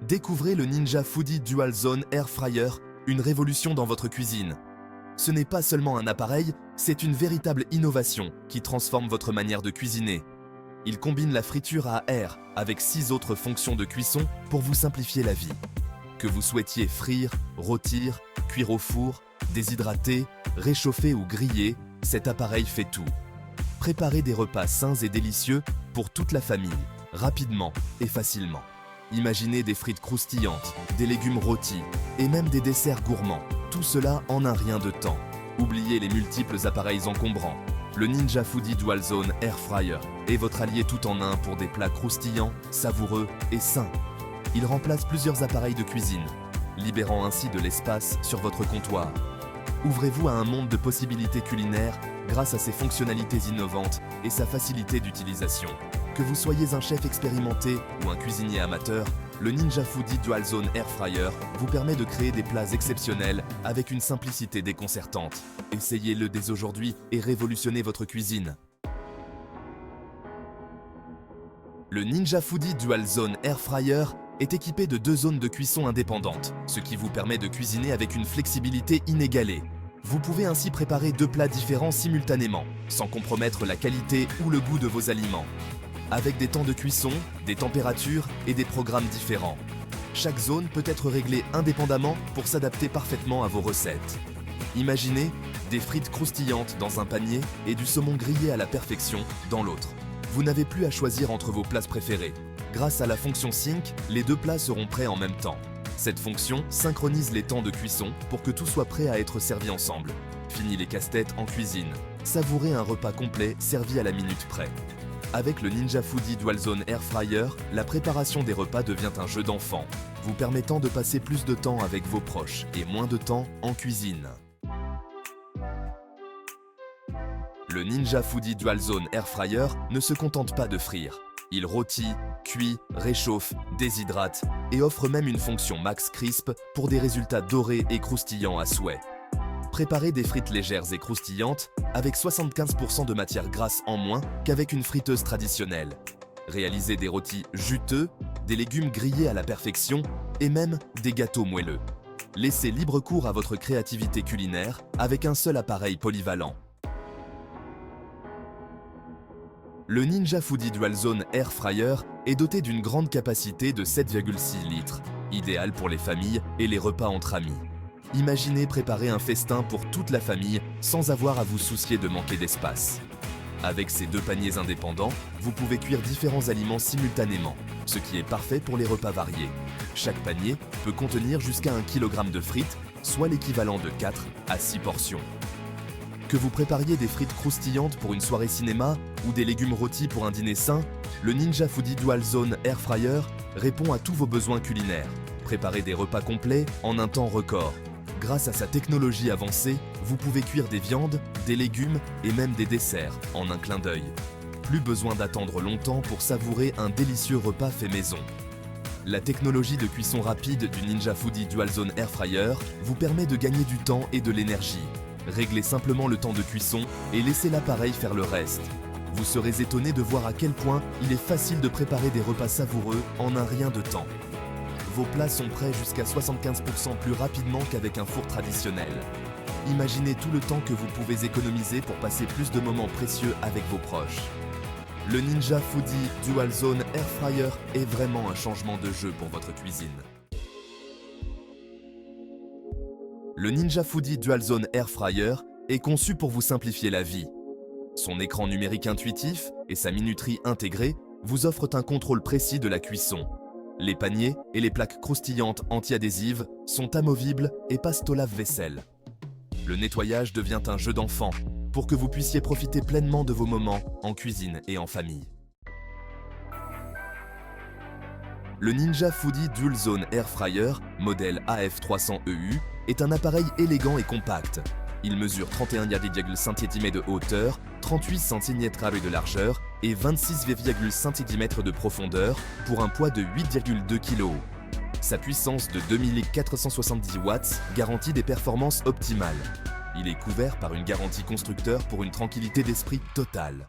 Découvrez le Ninja Foodi Dual Zone Air Fryer, une révolution dans votre cuisine. Ce n'est pas seulement un appareil, c'est une véritable innovation qui transforme votre manière de cuisiner. Il combine la friture à air avec 6 autres fonctions de cuisson pour vous simplifier la vie. Que vous souhaitiez frire, rôtir, cuire au four, déshydrater, réchauffer ou griller, cet appareil fait tout. Préparez des repas sains et délicieux pour toute la famille, rapidement et facilement. Imaginez des frites croustillantes, des légumes rôtis et même des desserts gourmands. Tout cela en un rien de temps. Oubliez les multiples appareils encombrants. Le Ninja Foodi Dual Zone Air Fryer est votre allié tout en un pour des plats croustillants, savoureux et sains. Il remplace plusieurs appareils de cuisine, libérant ainsi de l'espace sur votre comptoir. Ouvrez-vous à un monde de possibilités culinaires grâce à ses fonctionnalités innovantes et sa facilité d'utilisation. Que vous soyez un chef expérimenté ou un cuisinier amateur, le Ninja Foodi Dual Zone Air Fryer vous permet de créer des plats exceptionnels avec une simplicité déconcertante. Essayez-le dès aujourd'hui et révolutionnez votre cuisine. Le Ninja Foodi Dual Zone Air Fryer est équipé de 2 zones de cuisson indépendantes, ce qui vous permet de cuisiner avec une flexibilité inégalée. Vous pouvez ainsi préparer 2 plats différents simultanément, sans compromettre la qualité ou le goût de vos aliments. Avec des temps de cuisson, des températures et des programmes différents. Chaque zone peut être réglée indépendamment pour s'adapter parfaitement à vos recettes. Imaginez des frites croustillantes dans un panier et du saumon grillé à la perfection dans l'autre. Vous n'avez plus à choisir entre vos plats préférés. Grâce à la fonction Sync, les 2 plats seront prêts en même temps. Cette fonction synchronise les temps de cuisson pour que tout soit prêt à être servi ensemble. Fini les casse-têtes en cuisine. Savourez un repas complet servi à la minute près. Avec le Ninja Foodi Dual Zone Air Fryer, la préparation des repas devient un jeu d'enfant, vous permettant de passer plus de temps avec vos proches et moins de temps en cuisine. Le Ninja Foodi Dual Zone Air Fryer ne se contente pas de frire. Il rôtit, cuit, réchauffe, déshydrate et offre même une fonction Max Crisp pour des résultats dorés et croustillants à souhait. Préparez des frites légères et croustillantes avec 75% de matière grasse en moins qu'avec une friteuse traditionnelle. Réalisez des rôtis juteux, des légumes grillés à la perfection et même des gâteaux moelleux. Laissez libre cours à votre créativité culinaire avec un seul appareil polyvalent. Le Ninja Foodi Dual Zone Air Fryer est doté d'une grande capacité de 7,6 litres, idéal pour les familles et les repas entre amis. Imaginez préparer un festin pour toute la famille sans avoir à vous soucier de manquer d'espace. Avec ces 2 paniers indépendants, vous pouvez cuire différents aliments simultanément, ce qui est parfait pour les repas variés. Chaque panier peut contenir jusqu'à 1 kg de frites, soit l'équivalent de 4 à 6 portions. Que vous prépariez des frites croustillantes pour une soirée cinéma ou des légumes rôtis pour un dîner sain, le Ninja Foodi Dual Zone Air Fryer répond à tous vos besoins culinaires. Préparez des repas complets en un temps record. Grâce à sa technologie avancée, vous pouvez cuire des viandes, des légumes et même des desserts en un clin d'œil. Plus besoin d'attendre longtemps pour savourer un délicieux repas fait maison. La technologie de cuisson rapide du Ninja Foodi Dual Zone Air Fryer vous permet de gagner du temps et de l'énergie. Réglez simplement le temps de cuisson et laissez l'appareil faire le reste. Vous serez étonné de voir à quel point il est facile de préparer des repas savoureux en un rien de temps. Vos plats sont prêts jusqu'à 75% plus rapidement qu'avec un four traditionnel. Imaginez tout le temps que vous pouvez économiser pour passer plus de moments précieux avec vos proches. Le Ninja Foodi Dual Zone Air Fryer est vraiment un changement de jeu pour votre cuisine. Le Ninja Foodi Dual Zone Air Fryer est conçu pour vous simplifier la vie. Son écran numérique intuitif et sa minuterie intégrée vous offrent un contrôle précis de la cuisson. Les paniers et les plaques croustillantes anti-adhésives sont amovibles et passent au lave-vaisselle. Le nettoyage devient un jeu d'enfant pour que vous puissiez profiter pleinement de vos moments en cuisine et en famille. Le Ninja Foodi Dual Zone Air Fryer, modèle AF300EU, est un appareil élégant et compact. Il mesure 31,5 cm de hauteur, 38 cm de largeur et 26,5 cm de profondeur pour un poids de 8,2 kg. Sa puissance de 2470 watts garantit des performances optimales. Il est couvert par une garantie constructeur pour une tranquillité d'esprit totale.